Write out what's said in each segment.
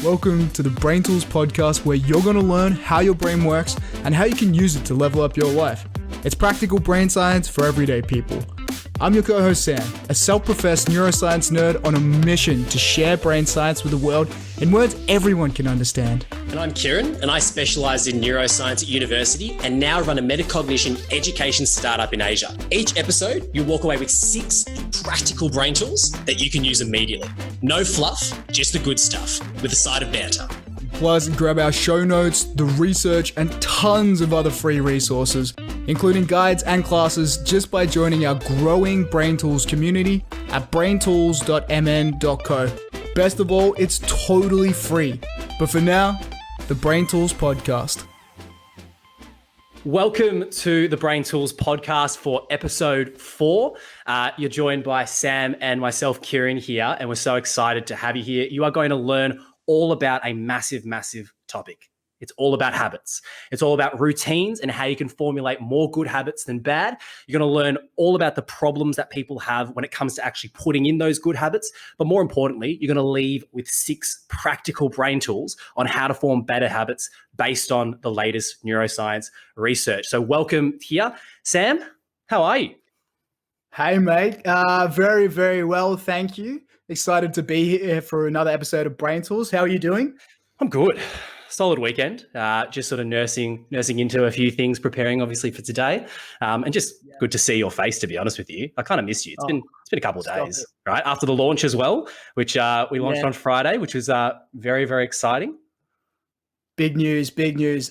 Welcome to the BrainTools podcast, where you're going to learn how your brain works and how you can use it to level up your life. It's practical brain science for everyday people. I'm your co-host Sam, a self-professed neuroscience nerd on a mission to share brain science with the world in words everyone can understand. And I'm Kieran, and I specialise in neuroscience at university and now run a metacognition education startup in Asia. Each episode, you'll walk away with 6 practical brain tools that you can use immediately. No fluff, just the good stuff, with a side of banter. Plus, grab our show notes, the research, and tons of other free resources, including guides and classes, just by joining our growing BrainTools community at braintools.mn.co. Best of all, it's totally free. But for now, the BrainTools podcast. Welcome to the BrainTools podcast for episode 4. You're joined by Sam and myself, Kieran, here, and we're so excited to have you here. You are going to learn all about a massive, massive topic. It's all about habits. It's all about routines and how you can formulate more good habits than bad. You're going to learn all about the problems that people have when it comes to actually putting in those good habits. But more importantly, you're going to leave with 6 practical brain tools on how to form better habits based on the latest neuroscience research. So welcome here. Sam, how are you? Hey, mate. Very, very well. Thank you. Excited to be here for another episode of BrainTools. How are you doing? I'm good. Solid weekend. Just sort of nursing into a few things, preparing obviously for today, and just good to see your face. To be honest with you, I kind of miss you. It's been a couple of days, right after the launch as well, which we launched on Friday, which was very, very exciting. Big news.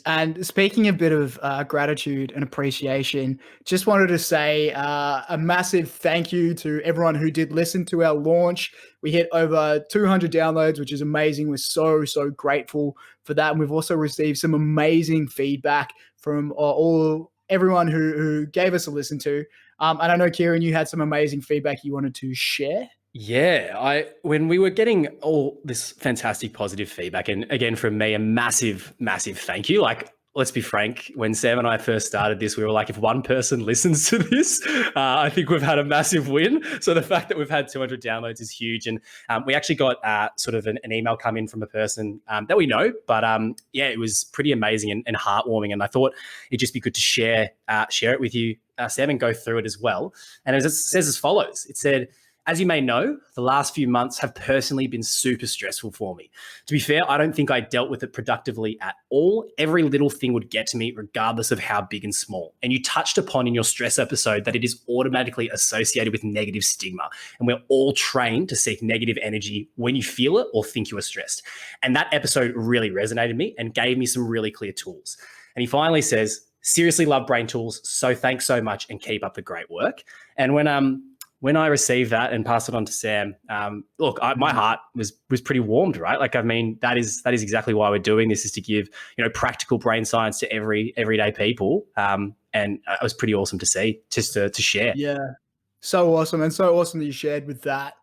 And speaking a bit of gratitude and appreciation, just wanted to say a massive thank you to everyone who did listen to our launch. We hit over 200 downloads, which is amazing. We're so grateful for that. And we've also received some amazing feedback from everyone who gave us a listen to. And I know, Kieran, you had some amazing feedback you wanted to share. Yeah, when we were getting all this fantastic positive feedback, and again from me, a massive, massive thank you. Like, let's be frank, when Sam and I first started this, we were like, if one person listens to this, I think we've had a massive win. So the fact that we've had 200 downloads is huge. And we actually got sort of an email come in from a person that we know, but it was pretty amazing and heartwarming. And I thought it'd just be good to share it with you, Sam, and go through it as well. And it says as follows. It said, "As you may know, the last few months have personally been super stressful for me. To be fair, I don't think I dealt with it productively at all. Every little thing would get to me regardless of how big and small. And you touched upon in your stress episode that it is automatically associated with negative stigma. And we're all trained to seek negative energy when you feel it or think you are stressed. And that episode really resonated with me and gave me some really clear tools." And he finally says, "Seriously love BrainTools, so thanks so much and keep up the great work." And when I received that and passed it on to Sam, my heart was pretty warmed, right? Like, I mean, that is exactly why we're doing this, is to give, practical brain science to everyday people. And it was pretty awesome to see, just to share. Yeah, so awesome. And so awesome that you shared that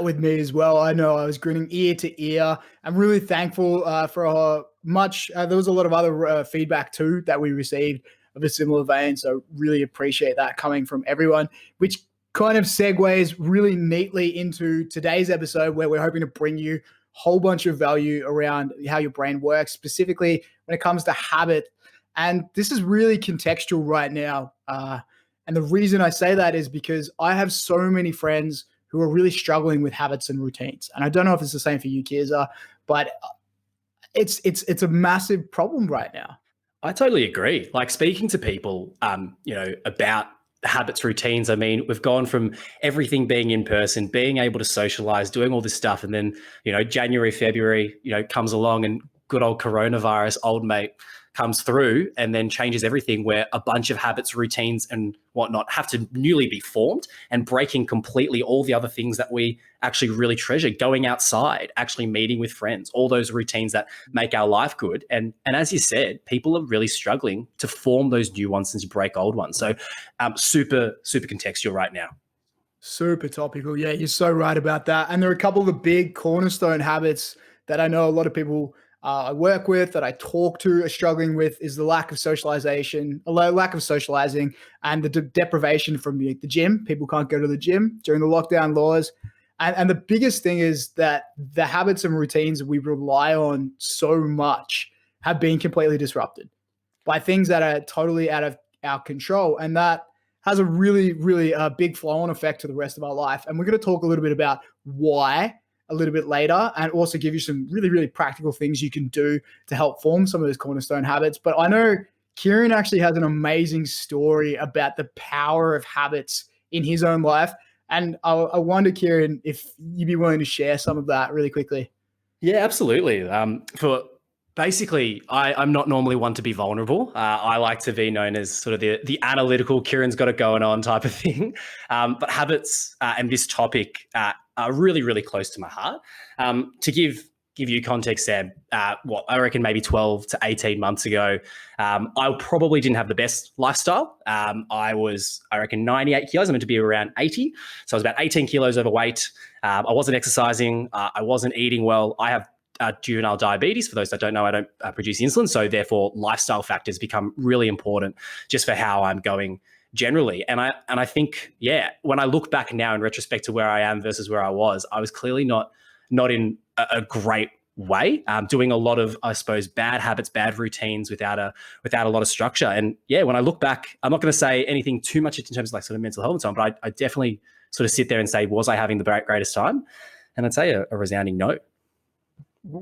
with me as well. I know I was grinning ear to ear. I'm really thankful for much. There was a lot of other feedback too that we received of a similar vein. So really appreciate that coming from everyone, which kind of segues really neatly into today's episode, where we're hoping to bring you a whole bunch of value around how your brain works, specifically when it comes to habit. And this is really contextual right now. And the reason I say that is because I have so many friends who are really struggling with habits and routines. And I don't know if it's the same for you, Kiza, but it's a massive problem right now. I totally agree. Like, speaking to people, about habits, routines. I mean, we've gone from everything being in person, being able to socialize, doing all this stuff. And then, January, February, comes along, and good old coronavirus, old mate, comes through and then changes everything, where a bunch of habits, routines and whatnot have to newly be formed, and breaking completely all the other things that we actually really treasure, going outside, actually meeting with friends, all those routines that make our life good. And as you said, people are really struggling to form those new ones and to break old ones. So super, super contextual right now. Super topical. Yeah, you're so right about that. And there are a couple of the big cornerstone habits that I know a lot of people I work with, that I talk to, are struggling with, is the lack of socialization, lack of socializing, and the deprivation from the gym. People can't go to the gym during the lockdown laws. And the biggest thing is that the habits and routines we rely on so much have been completely disrupted by things that are totally out of our control. And that has a really, really big flow on effect to the rest of our life. And we're going to talk a little bit about why a little bit later, and also give you some really, really practical things you can do to help form some of those cornerstone habits. But I know Kieran actually has an amazing story about the power of habits in his own life. And I wonder, Kieran, if you'd be willing to share some of that really quickly. Yeah, absolutely. For basically, I'm not normally one to be vulnerable. I like to be known as sort of the analytical, Kieran's got it going on type of thing. But habits and this topic are really, really close to my heart. To give you context, Sam, what I reckon maybe 12 to 18 months ago, I probably didn't have the best lifestyle. I reckon 98 kilos. I'm meant to be around 80. So I was about 18 kilos overweight. I wasn't exercising. I wasn't eating well. I have juvenile diabetes. For those that don't know, I don't produce insulin. So therefore, lifestyle factors become really important just for how I'm going generally. And I think, yeah, when I look back now in retrospect to where I am versus where I was clearly not in a great way, doing a lot of, I suppose, bad habits, bad routines without a lot of structure. And yeah, when I look back, I'm not going to say anything too much in terms of like sort of mental health and so on, but I definitely sort of sit there and say, was I having the greatest time? And I'd say a resounding no.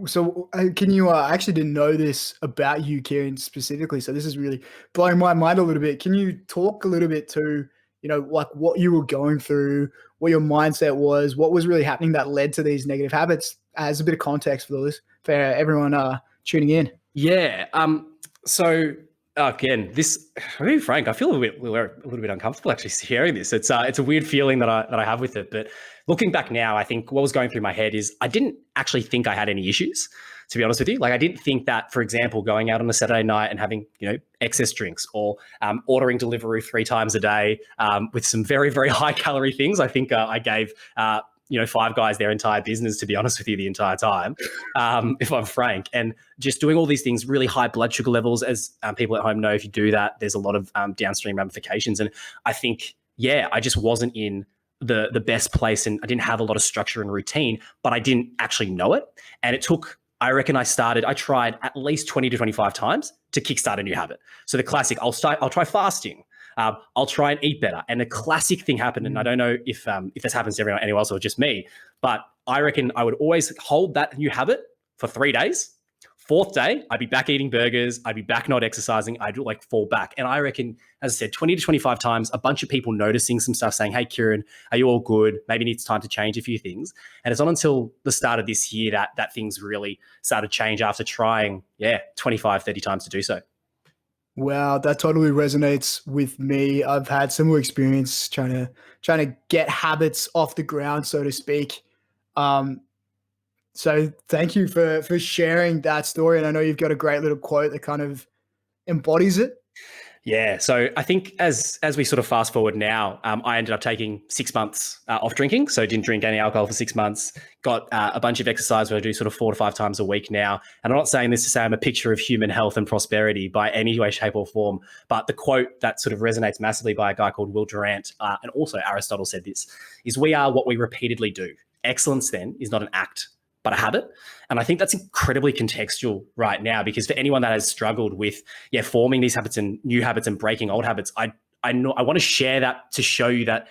So can you, I actually didn't know this about you, Kieran, specifically. So this is really blowing my mind a little bit. Can you talk a little bit to, like what you were going through, what your mindset was, what was really happening that led to these negative habits, as a bit of context for everyone tuning in? Yeah. So again, I'm being frank, I feel a little bit uncomfortable actually sharing this. It's a weird feeling that I have with it. But looking back now, I think what was going through my head is I didn't actually think I had any issues, to be honest with you. Like I didn't think that, for example, going out on a Saturday night and having, excess drinks or ordering delivery 3 times a day with some very, very high calorie things. I think I gave, 5 guys their entire business, to be honest with you, the entire time, if I'm frank. And just doing all these things, really high blood sugar levels, as people at home know, if you do that, there's a lot of downstream ramifications. And I think, yeah, I just wasn't in the best place, and I didn't have a lot of structure and routine, but I didn't actually know it. And it took, I reckon I tried at least 20 to 25 times to kickstart a new habit. So the classic, I'll try fasting. I'll try and eat better. And a classic thing happened, and I don't know if this happens to anyone else or just me, but I reckon I would always hold that new habit for 3 days. 4th day, I'd be back eating burgers. I'd be back not exercising. I'd like fall back. And I reckon, as I said, 20 to 25 times, a bunch of people noticing some stuff saying, hey, Kieran, are you all good? Maybe it's time to change a few things. And it's not until the start of this year that things really started to change after trying, 25, 30 times to do so. Wow, that totally resonates with me. I've had similar experience trying to get habits off the ground, so to speak. So thank you for sharing that story. And I know you've got a great little quote that kind of embodies it. Yeah. So I think as we sort of fast forward now, I ended up taking 6 months off drinking. So didn't drink any alcohol for 6 months, got a bunch of exercise where I do sort of 4 to 5 times a week now. And I'm not saying this to say I'm a picture of human health and prosperity by any way, shape or form, but the quote that sort of resonates massively by a guy called Will Durant, and also Aristotle said this, is we are what we repeatedly do. Excellence then is not an act, but a habit. And I think that's incredibly contextual right now, because for anyone that has struggled with forming these habits and new habits and breaking old habits, I want to share that to show you that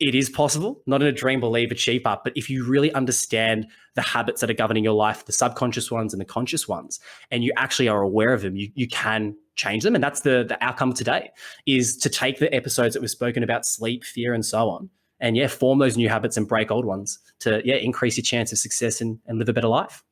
it is possible, not in a dream, believe, achieve part, but if you really understand the habits that are governing your life, the subconscious ones and the conscious ones, and you actually are aware of them, you can change them. And that's the outcome today, is to take the episodes that we've spoken about, sleep, fear, and so on, and form those new habits and break old ones to increase your chance of success and live a better life.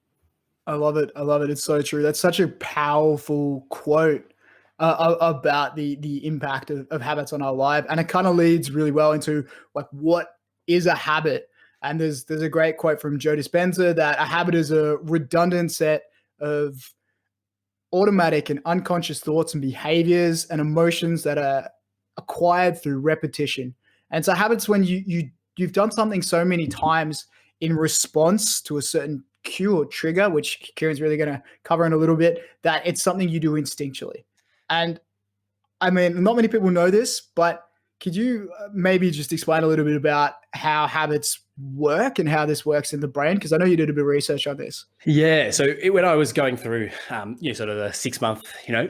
I love it. It's so true. That's such a powerful quote about the impact of habits on our life. And it kind of leads really well into like, what is a habit? And there's a great quote from Joe Dispenza that a habit is a redundant set of automatic and unconscious thoughts and behaviors and emotions that are acquired through repetition. And so habits, when you've done something so many times in response to a certain cue or trigger, which Kieran's really going to cover in a little bit, that it's something you do instinctually. And I mean, not many people know this, but could you maybe just explain a little bit about how habits work and how this works in the brain? Because I know you did a bit of research on this. Yeah. So when I was going through, sort of the 6 month,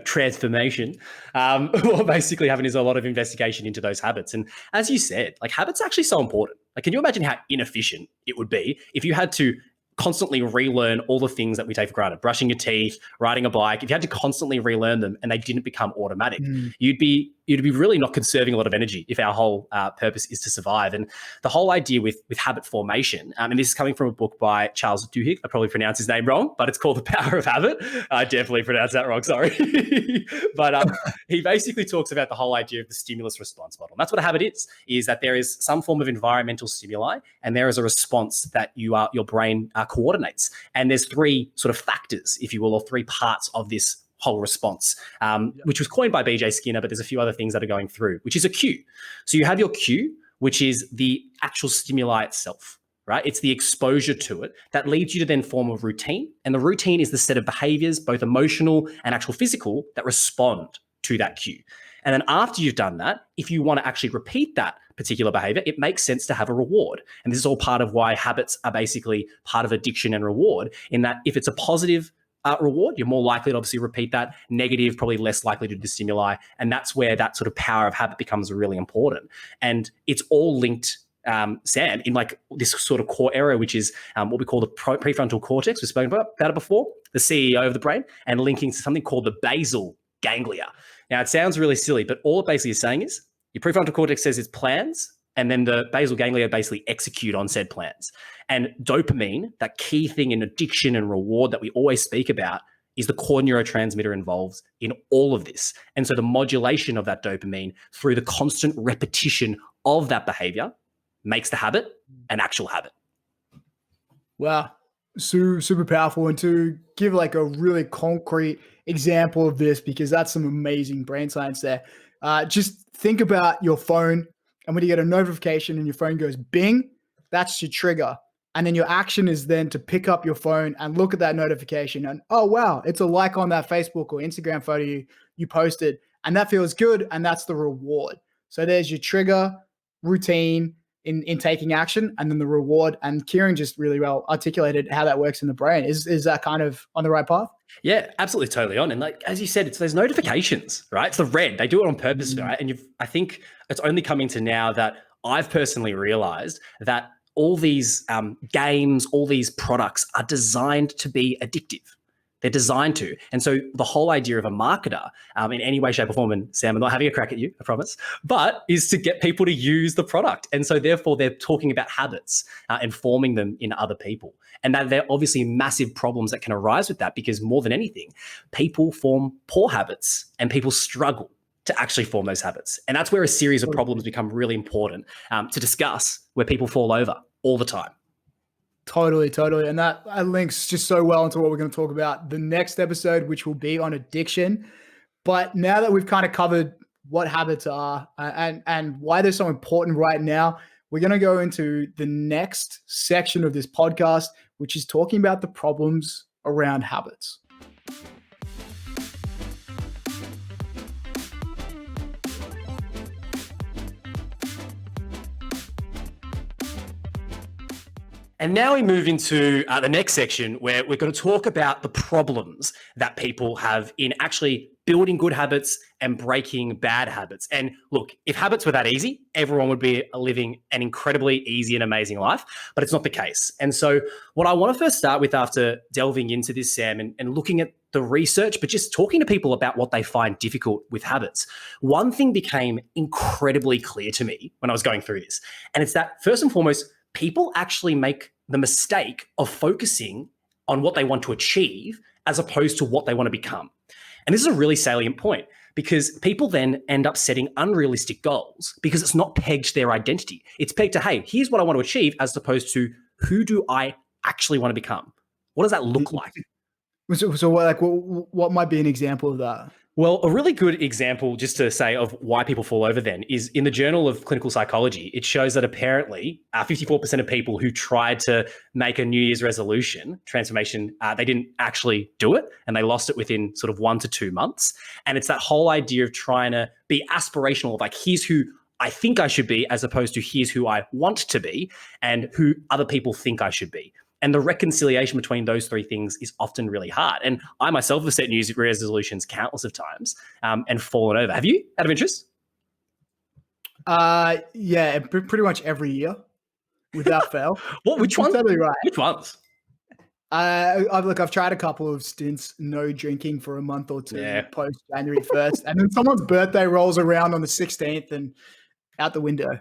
transformation, what basically happened is a lot of investigation into those habits. And as you said, like habits are actually so important. Like, can you imagine how inefficient it would be if you had to constantly relearn all the things that we take for granted, brushing your teeth, riding a bike? If you had to constantly relearn them and they didn't become automatic, you'd be really not conserving a lot of energy if our whole purpose is to survive. And the whole idea with habit formation, and this is coming from a book by Charles Duhigg. I probably pronounced his name wrong, but it's called The Power of Habit. I definitely pronounced that wrong, sorry. But he basically talks about the whole idea of the stimulus response model. And that's what a habit is that there is some form of environmental stimuli and there is a response that your brain coordinates. And there's three sort of factors, if you will, or three parts of this whole response, which was coined by BJ Skinner, but there's a few other things that are going through, which is a cue. So you have your cue, which is the actual stimuli itself, right? It's the exposure to it that leads you to then form a routine. And the routine is the set of behaviors, both emotional and actual physical, that respond to that cue. And then after you've done that, if you want to actually repeat that particular behavior, it makes sense to have a reward. And this is all part of why habits are basically part of addiction and reward, in that if it's a positive reward, you're more likely to obviously repeat that. Negative, probably less likely to do the stimuli. And that's where that sort of power of habit becomes really important. And it's all linked, Sam, in like this sort of core area, which is what we call the prefrontal cortex. We've spoken about it before, the CEO of the brain, and linking to something called the basal ganglia. Now, it sounds really silly, but all it basically is saying is your prefrontal cortex says it's plans, and then the basal ganglia basically execute on said plans. And dopamine, that key thing in addiction and reward that we always speak about, is the core neurotransmitter involved in all of this. And so the modulation of that dopamine through the constant repetition of that behavior makes the habit an actual habit. Wow. Super powerful. And to give like a really concrete example of this, because that's some amazing brain science there. Just think about your phone, and when you get a notification and your phone goes bing, that's your trigger. And then your action is then to pick up your phone and look at that notification and, oh, wow, it's a like on that Facebook or Instagram photo you posted. And that feels good. And that's the reward. So there's your trigger, routine in taking action, and then the reward. And Kieran just really well articulated how that works in the brain. Is that kind of on the right path? Yeah, absolutely, totally on. And like, as you said, it's those notifications, right? It's the red. They do it on purpose, right? And I think it's only coming to now that I've personally realized that all these games, all these products are designed to be addictive. They're designed to. And so the whole idea of a marketer in any way, shape or form, and Sam, I'm not having a crack at you, I promise, but is to get people to use the product. And so therefore they're talking about habits and forming them in other people. And that there are obviously massive problems that can arise with that, because more than anything, people form poor habits and people struggle to actually form those habits. And that's where a series of problems become really important to discuss, where people fall over all the time. Totally. And that links just so well into what we're going to talk about the next episode, which will be on addiction. But now that we've kind of covered what habits are and why they're so important right now, we're going to go into the next section of this podcast, which is talking about the problems around habits. And now we move into the next section, where we're going to talk about the problems that people have in actually building good habits and breaking bad habits. And look, if habits were that easy, everyone would be living an incredibly easy and amazing life, but it's not the case. And so what I want to first start with, after delving into this, Sam, and looking at the research, but just talking to people about what they find difficult with habits, one thing became incredibly clear to me when I was going through this. And it's that, first and foremost, people actually make the mistake of focusing on what they want to achieve as opposed to what they want to become. And this is a really salient point, because people then end up setting unrealistic goals because it's not pegged to their identity. It's pegged to, hey, here's what I want to achieve, as opposed to, who do I actually want to become? What does that look like? So what might be an example of that? Well, a really good example, just to say, of why people fall over then, is in the Journal of Clinical Psychology. It shows that apparently 54% of people who tried to make a New Year's resolution transformation, they didn't actually do it, and they lost it within sort of 1 to 2 months. And it's that whole idea of trying to be aspirational, of like, here's who I think I should be, as opposed to here's who I want to be and who other people think I should be. And the reconciliation between those three things is often really hard. And I myself have set New Year's resolutions countless of times and fallen over. Have you, out of interest? Yeah, pretty much every year without fail. Which ones? Totally right. Which ones? I've tried a couple of stints, no drinking for a month or two post January 1st. And then someone's birthday rolls around on the 16th and out the window.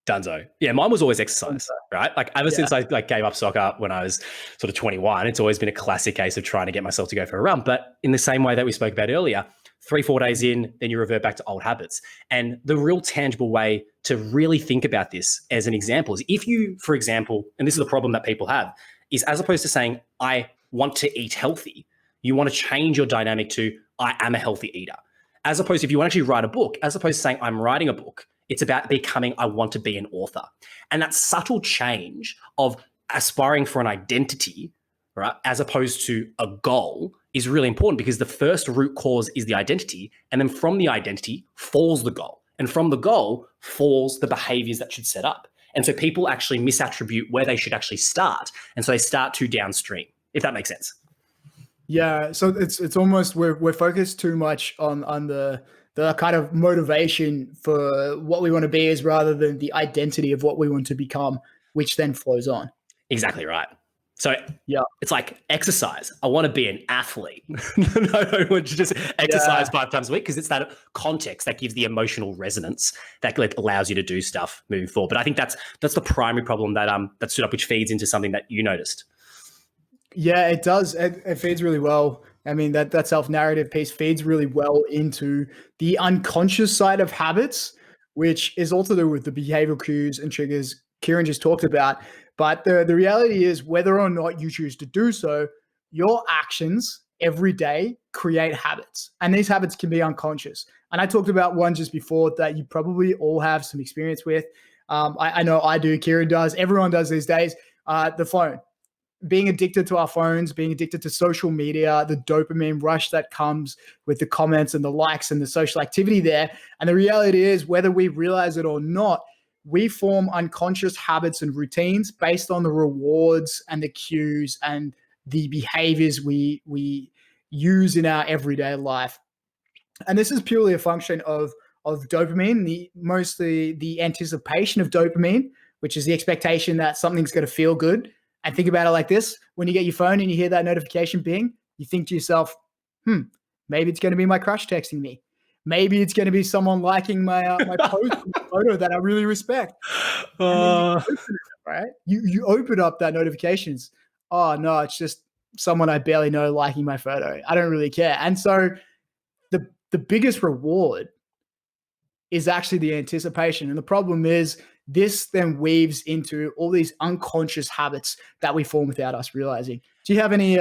Dunzo. Yeah, mine was always exercise, right? Like ever since I gave up soccer when I was sort of 21, it's always been a classic case of trying to get myself to go for a run. But in the same way that we spoke about earlier, 3-4 days in, then you revert back to old habits. And the real tangible way to really think about this as an example is if you, for example, and this is the problem that people have, is as opposed to saying, I want to eat healthy, you want to change your dynamic to, I am a healthy eater. As opposed to if you want to actually write a book, as opposed to saying, I'm writing a book, it's about becoming, I want to be an author. And that subtle change of aspiring for an identity, right, as opposed to a goal is really important because the first root cause is the identity. And then from the identity falls the goal. And from the goal falls the behaviors that should set up. And so people actually misattribute where they should actually start. And so they start too downstream, if that makes sense. Yeah. So it's almost, we're focused too much on the kind of motivation for what we want to be is rather than the identity of what we want to become, which then flows on. Exactly right. So yeah, it's like exercise. I want to be an athlete. No, I want to just exercise 5 times a week because it's that context that gives the emotional resonance that allows you to do stuff moving forward. But I think that's the primary problem that stood up, which feeds into something that you noticed. Yeah, it does. It feeds really well. I mean, that self-narrative piece feeds really well into the unconscious side of habits, which is all to do with the behavioral cues and triggers Kieran just talked about. But the reality is whether or not you choose to do so, your actions every day create habits. And these habits can be unconscious. And I talked about one just before that you probably all have some experience with. I know I do, Kieran does, everyone does these days, the phone. Being addicted to our phones, being addicted to social media, the dopamine rush that comes with the comments and the likes and the social activity there. And the reality is, whether we realize it or not, we form unconscious habits and routines based on the rewards and the cues and the behaviors we use in our everyday life. And this is purely a function of dopamine, mostly the anticipation of dopamine, which is the expectation that something's going to feel good. And think about it like this. When you get your phone and you hear that notification ping, you think to yourself, maybe it's going to be my crush texting me. Maybe it's going to be someone liking my post, my photo that I really respect. And then you open it up, right? You open up that notifications. Oh, no, it's just someone I barely know liking my photo. I don't really care. And so the biggest reward is actually the anticipation. And the problem is this then weaves into all these unconscious habits that we form without us realizing. Do you have any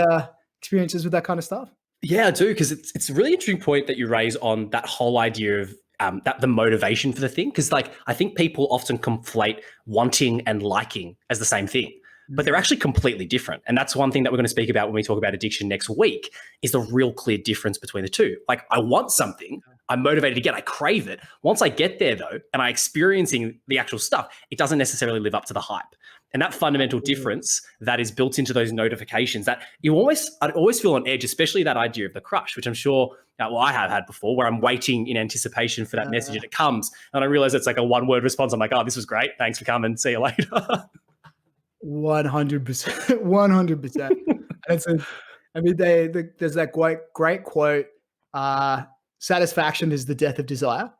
experiences with that kind of stuff? Yeah, I do, because it's a really interesting point that you raise on that whole idea of that the motivation for the thing. Because I think people often conflate wanting and liking as the same thing, but they're actually completely different. And that's one thing that we're going to speak about when we talk about addiction next week is the real clear difference between the two. Like, I want something, I'm motivated to get, I crave it. Once I get there though, and I'm experiencing the actual stuff, it doesn't necessarily live up to the hype. And that fundamental difference that is built into those notifications that I'd always feel on edge, especially that idea of the crush, which I'm sure, I have had before, where I'm waiting in anticipation for that message and it comes. And I realize it's like a 1-word response. I'm like, oh, this was great. Thanks for coming. See you later. 100%. 100%. There's that great quote, satisfaction is the death of desire.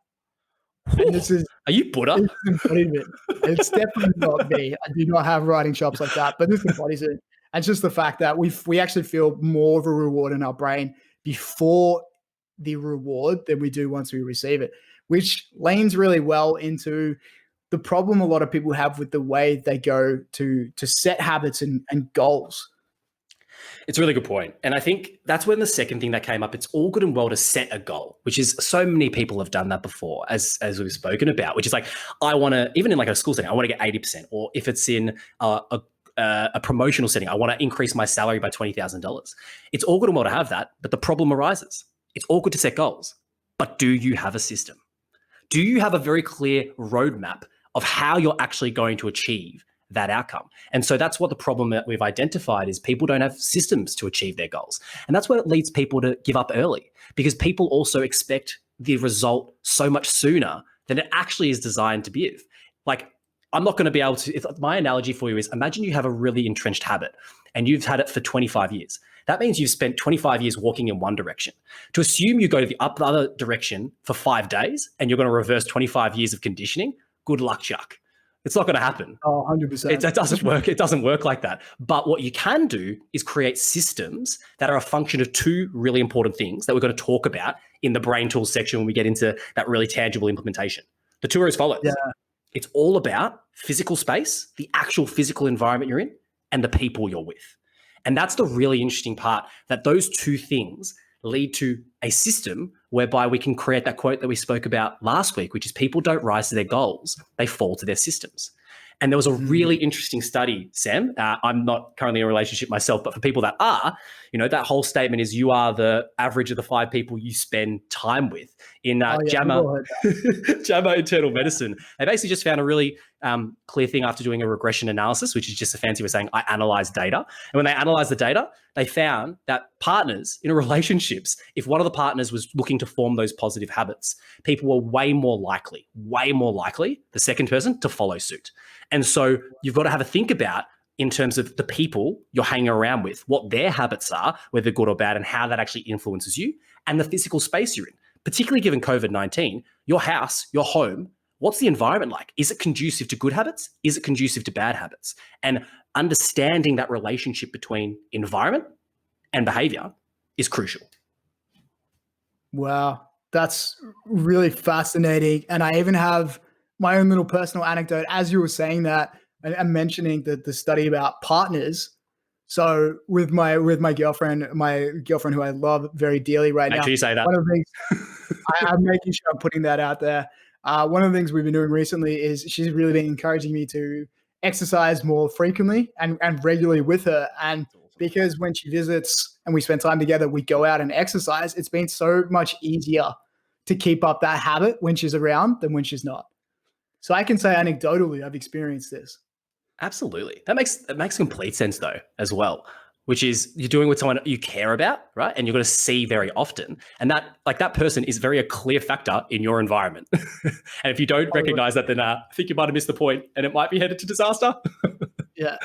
And this is, are you Buddha? It's definitely not me. I do not have writing chops like that, but this embodies it. And it's just the fact that we actually feel more of a reward in our brain before the reward than we do once we receive it, which leans really well into the problem a lot of people have with the way they go to set habits and goals. It's a really good point. And I think that's when the second thing that came up, it's all good and well to set a goal, which is so many people have done that before, as we've spoken about, which is like, I want to, even in like a school setting, I want to get 80%, or if it's in a promotional setting, I want to increase my salary by $20,000. It's all good and well to have that, but the problem arises. It's all good to set goals, but do you have a system? Do you have a very clear roadmap of how you're actually going to achieve that outcome? And so that's what the problem that we've identified is people don't have systems to achieve their goals. And that's what leads people to give up early, because people also expect the result so much sooner than it actually is designed to be. Like, I'm not going to be able to, my analogy for you is, imagine you have a really entrenched habit and you've had it for 25 years. That means you've spent 25 years walking in one direction. To assume you go to the other direction for 5 days and you're going to reverse 25 years of conditioning, good luck, Chuck. It's not going to happen. Oh, 100%. It doesn't work. It doesn't work like that. But what you can do is create systems that are a function of two really important things that we're going to talk about in the BrainTools section when we get into that really tangible implementation. The two are as follows. Yeah. It's all about physical space, the actual physical environment you're in, and the people you're with. And that's the really interesting part, that those two things lead to a system whereby we can create that quote that we spoke about last week, which is people don't rise to their goals, they fall to their systems. And there was a really interesting study, Sam. I'm not currently in a relationship myself, but for people that are, that whole statement is you are the average of the 5 people you spend time with. In JAMA Internal Medicine, they basically just found a really clear thing after doing a regression analysis, which is just a fancy way of saying I analyze data. And when they analyzed the data, they found that partners in relationships, if one of the partners was looking to form those positive habits, people were way more likely, the second person to follow suit. And so you've got to have a think about, in terms of the people you're hanging around with, what their habits are, whether good or bad, and how that actually influences you, and the physical space you're in. Particularly given COVID-19, your house, your home, what's the environment like? Is it conducive to good habits? Is it conducive to bad habits? And understanding that relationship between environment and behavior is crucial. Wow, that's really fascinating. And I even have my own little personal anecdote as you were saying that and mentioning the study about partners. So with my girlfriend who I love very dearly right now. Make sure you say that. One of the things I'm making sure I'm putting that out there. One of the things we've been doing recently is she's really been encouraging me to exercise more frequently and regularly with her. And because when she visits and we spend time together, we go out and exercise, it's been so much easier to keep up that habit when she's around than when she's not. So I can say anecdotally, I've experienced this. Absolutely. That makes complete sense though, as well, which is you're doing with someone you care about, right? And you're going to see very often. And that person is very a clear factor in your environment. And if you don't recognize that, then I think you might have missed the point and it might be headed to disaster. Yeah,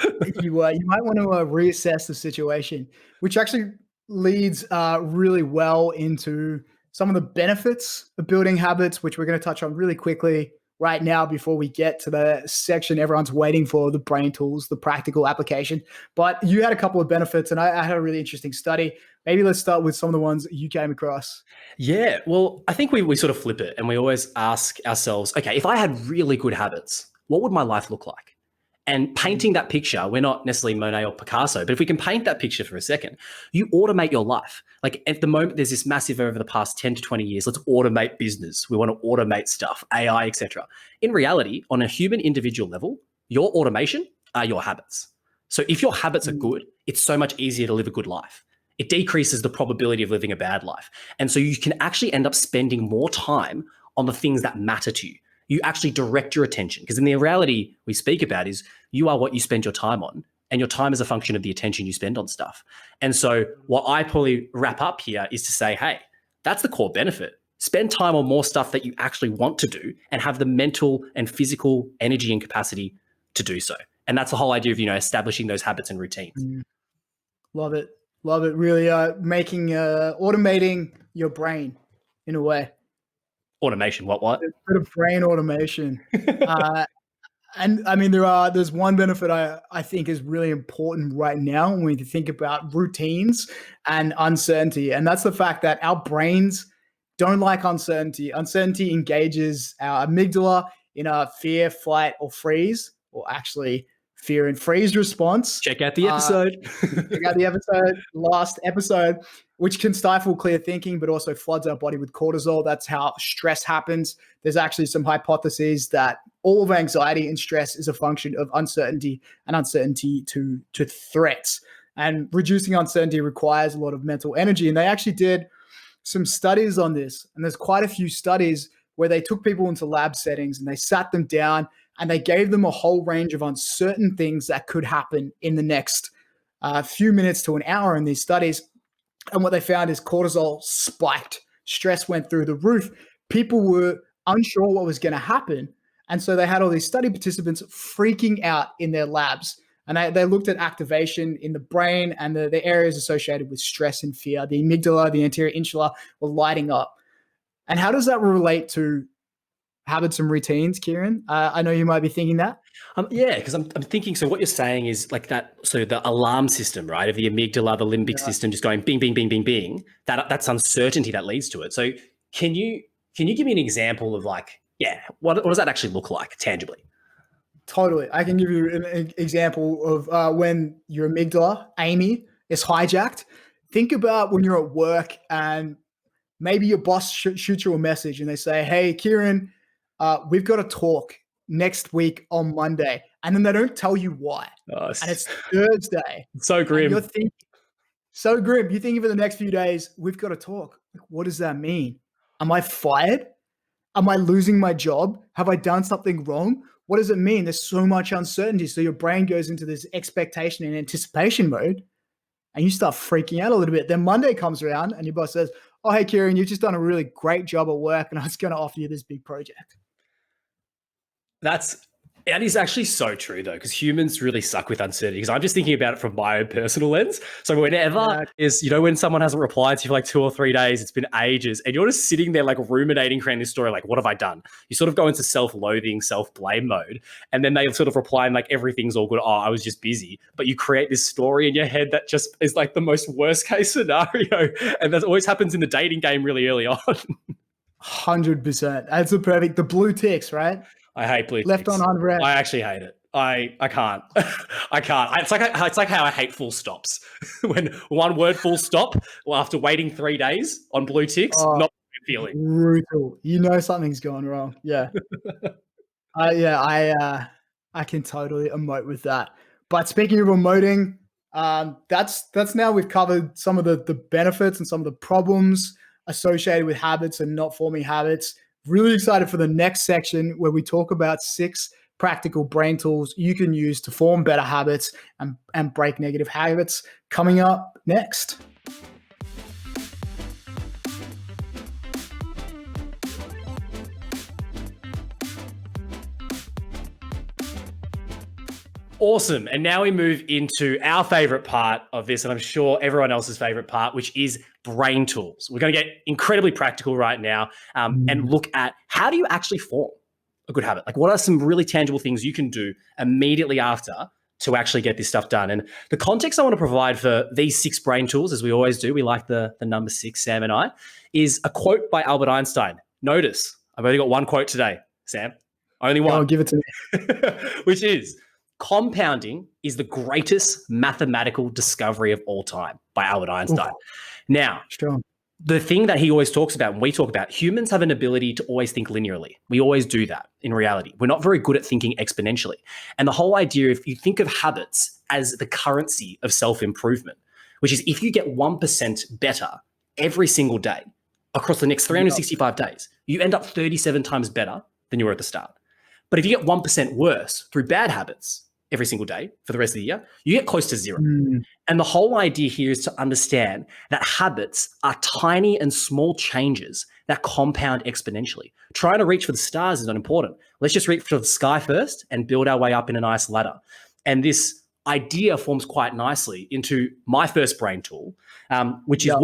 you might want to reassess the situation, which actually leads really well into some of the benefits of building habits, which we're going to touch on really quickly right now before we get to the section everyone's waiting for, the brain tools, the practical application. But you had a couple of benefits, and I had a really interesting study. Maybe let's start with some of the ones that you came across. Yeah, well, I think we sort of flip it and we always ask ourselves, okay, if I had really good habits, what would my life look like? And painting that picture, we're not necessarily Monet or Picasso, but if we can paint that picture for a second, you automate your life. Like at the moment, there's this massive over the past 10 to 20 years, let's automate business. We want to automate stuff, AI, etc. In reality, on a human individual level, your automation are your habits. So if your habits are good, it's so much easier to live a good life. It decreases the probability of living a bad life. And so you can actually end up spending more time on the things that matter to you. You actually direct your attention, because in the reality we speak about is you are what you spend your time on, and your time is a function of the attention you spend on stuff. And so what I probably wrap up here is to say, hey, that's the core benefit. Spend time on more stuff that you actually want to do and have the mental and physical energy and capacity to do so. And that's the whole idea of, establishing those habits and routines. Love it. Love it. Really automating your brain in a way. Automation, what? A bit of brain automation. And I mean, there's one benefit I think is really important right now when we think about routines and uncertainty. And that's the fact that our brains don't like uncertainty. Uncertainty engages our amygdala in a fear, flight, or freeze, or actually fear and freeze response. Check out the episode. Last episode, which can stifle clear thinking, but also floods our body with cortisol. That's how stress happens. There's actually some hypotheses that all of anxiety and stress is a function of uncertainty and uncertainty to threats. And reducing uncertainty requires a lot of mental energy. And they actually did some studies on this. And there's quite a few studies where they took people into lab settings and they sat them down and they gave them a whole range of uncertain things that could happen in the next few minutes to an hour in these studies. And what they found is cortisol spiked, stress went through the roof. People were unsure what was going to happen. And so they had all these study participants freaking out in their labs. And they looked at activation in the brain and the areas associated with stress and fear. The amygdala, the anterior insula were lighting up. And how does that relate to habits and routines, Kieran? I know you might be thinking that. Yeah, because I'm thinking, so what you're saying is like that, so the alarm system, right, of the amygdala, the limbic system just going bing, bing, bing, bing, bing, that's uncertainty that leads to it. So can you give me an example of like, what does that actually look like tangibly? Totally. I can give you an example of when your amygdala, Amy, is hijacked. Think about when you're at work and maybe your boss shoots you a message and they say, hey, Kieran, we've got to talk next week on Monday. And then they don't tell you why. And it's Thursday. So grim. You're thinking, so grim. You're thinking for the next few days, we've got to talk. Like, what does that mean? Am I fired? Am I losing my job? Have I done something wrong? What does it mean? There's so much uncertainty. So your brain goes into this expectation and anticipation mode and you start freaking out a little bit. Then Monday comes around and your boss says, oh, hey, Kieran, you've just done a really great job at work and I was going to offer you this big project. That is actually so true though, because humans really suck with uncertainty. Because I'm just thinking about it from my own personal lens. So whenever when someone hasn't replied to you for like 2 or 3 days, it's been ages, and you're just sitting there like ruminating, creating this story, like, what have I done? You sort of go into self-loathing, self-blame mode, and then they sort of reply and like, everything's all good. Oh, I was just busy. But you create this story in your head that just is like the most worst case scenario, and that always happens in the dating game really early on. 100%. That's the blue ticks, right? I hate blue left ticks. on unread. I actually hate it. I can't. I can't. It's like how I hate full stops. When one word full stop, well, after waiting 3 days on blue ticks, not feeling brutal. You know something's going wrong. Yeah. I can totally emote with that. But speaking of emoting, that's now we've covered some of the benefits and some of the problems associated with habits and not forming habits. Really excited for the next section where we talk about 6 practical brain tools you can use to form better habits and break negative habits, coming up next. Awesome. And now we move into our favorite part of this, and I'm sure everyone else's favorite part, which is brain tools. We're going to get incredibly practical right now and look at how do you actually form a good habit? Like, what are some really tangible things you can do immediately after to actually get this stuff done? And the context I want to provide for these 6 brain tools, as we always do, we like the number 6, Sam and I, is a quote by Albert Einstein. Notice, I've only got one quote today, Sam. Only one. Oh, give it to me. Which is, compounding is the greatest mathematical discovery of all time, by Albert Einstein. Now, strong. The thing that he always talks about, and we talk about, humans have an ability to always think linearly. We always do that in reality. We're not very good at thinking exponentially. And the whole idea, if you think of habits as the currency of self-improvement, which is if you get 1% better every single day across the next 365 days, you end up 37 times better than you were at the start. But if you get 1% worse through bad habits every single day for the rest of the year, you get close to 0. And the whole idea here is to understand that habits are tiny and small changes that compound exponentially. Trying to reach for the stars is not important. Let's just reach for the sky first and build our way up in a nice ladder. And this idea forms quite nicely into my first brain tool, which is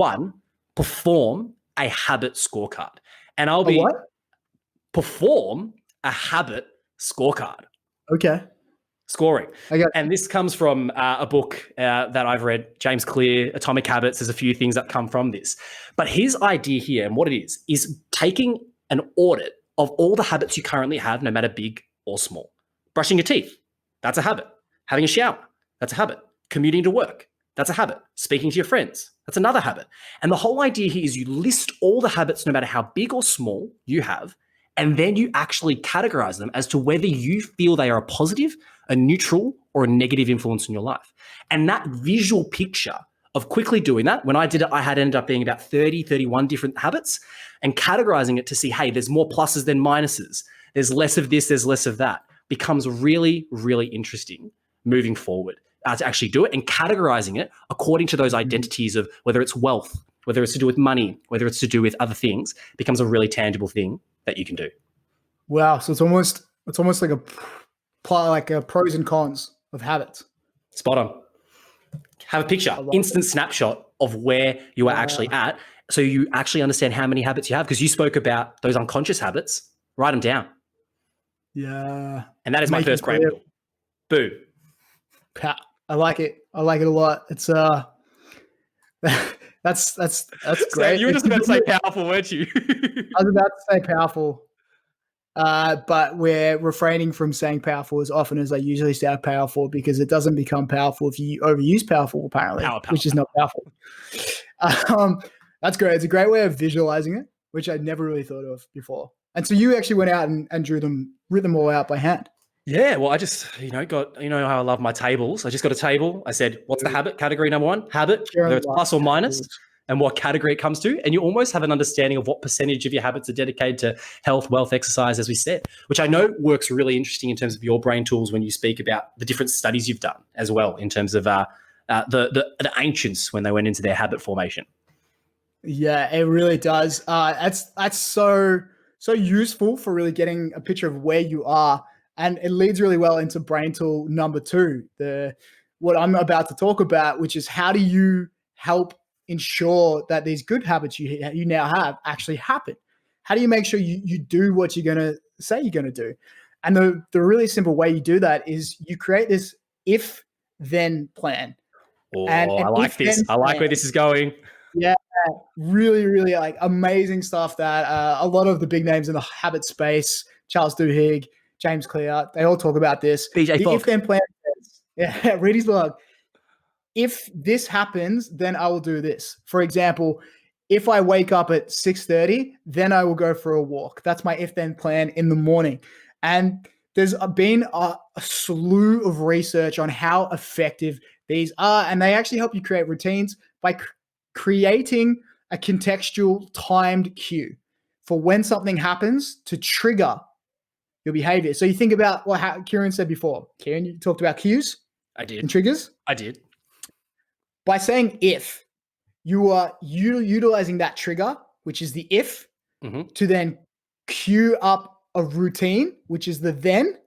perform a habit scorecard. And I'll be perform a habit scorecard. Okay. Scoring. And this comes from a book that I've read, James Clear, Atomic Habits. There's a few things that come from this. But his idea here, and what it is taking an audit of all the habits you currently have, no matter big or small. Brushing your teeth, that's a habit. Having a shower, that's a habit. Commuting to work, that's a habit. Speaking to your friends, that's another habit. And the whole idea here is you list all the habits, no matter how big or small you have, and then you actually categorize them as to whether you feel they are a positive, a neutral, or a negative influence in your life. And that visual picture of quickly doing that. When I did it, I had ended up being about 30, 31 different habits and categorizing it to see, hey, there's more pluses than minuses. There's less of this, there's less of that. Becomes really, really interesting moving forward to actually do it and categorizing it according to those identities of whether it's wealth, whether it's to do with money, whether it's to do with other things, becomes a really tangible thing that you can do. Wow. So it's almost like a pros and cons of habits. Spot on. Have a picture, instant snapshot of where you are actually at. So you actually understand how many habits you have, because you spoke about those unconscious habits. Write them down. Yeah. And that is my first brain tool. Boom. I like it. I like it a lot. It's that's great. So you were just about to say powerful, weren't you? I was about to say powerful. But we're refraining from saying powerful as often as I usually say powerful, because it doesn't become powerful if you overuse powerful, apparently, which is not powerful. That's great. It's a great way of visualizing it, which I'd never really thought of before. And so you actually went out and wrote them all out by hand. Yeah, well, I just, got, how I love my tables. I just got a table. I said, what's the habit? Category number one, habit, whether it's plus or minus, and what category it comes to. And you almost have an understanding of what percentage of your habits are dedicated to health, wealth, exercise, as we said, which I know works really interesting in terms of your brain tools when you speak about the different studies you've done as well, in terms of the ancients when they went into their habit formation. Yeah, it really does. That's so useful for really getting a picture of where you are. And it leads really well into brain tool number 2, what I'm about to talk about, which is how do you help ensure that these good habits you now have actually happen? How do you make sure you do what you're going to say you're going to do? And the really simple way you do that is you create this if-then plan. Oh, I like this. I like where this is going. Yeah, really, really like amazing stuff that a lot of the big names in the habit space, Charles Duhigg, James Clear, they all talk about this. BJ Fogg. If-then plan. Yeah, read his blog. If this happens, then I will do this. For example, if I wake up at 6:30, then I will go for a walk. That's my if-then plan in the morning. And there's been a slew of research on how effective these are, and they actually help you create routines by creating a contextual timed cue for when something happens to trigger your behavior. So you think about what Kieran said before. Kieran, you talked about cues. I did. And triggers. I did. By saying if, you are utilizing that trigger, which is the if, to then cue up a routine, which is the then,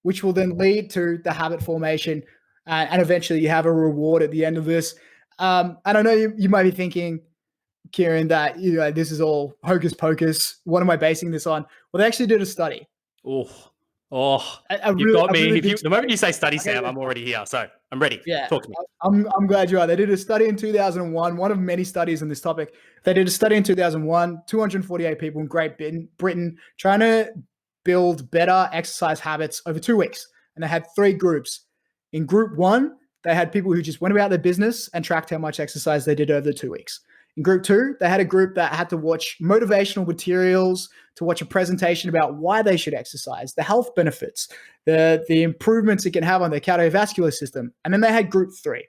which will then lead to the habit formation. And eventually you have a reward at the end of this. And I know you might be thinking, Kieran, that this is all hocus pocus. What am I basing this on? Well, they actually did a study. You got me. The moment you say study, Sam, I'm already here. So I'm ready. Yeah, talk to me. I'm glad you are. They did a study in 2001, one of many studies on this topic. They did a study in 2001, 248 people in Great Britain, trying to build better exercise habits over 2 weeks. And they had 3 groups. In group 1, they had people who just went about their business and tracked how much exercise they did over the 2 weeks. In group 2, they had a group that had to watch motivational materials, to watch a presentation about why they should exercise, the health benefits, the improvements it can have on their cardiovascular system. And then they had group 3.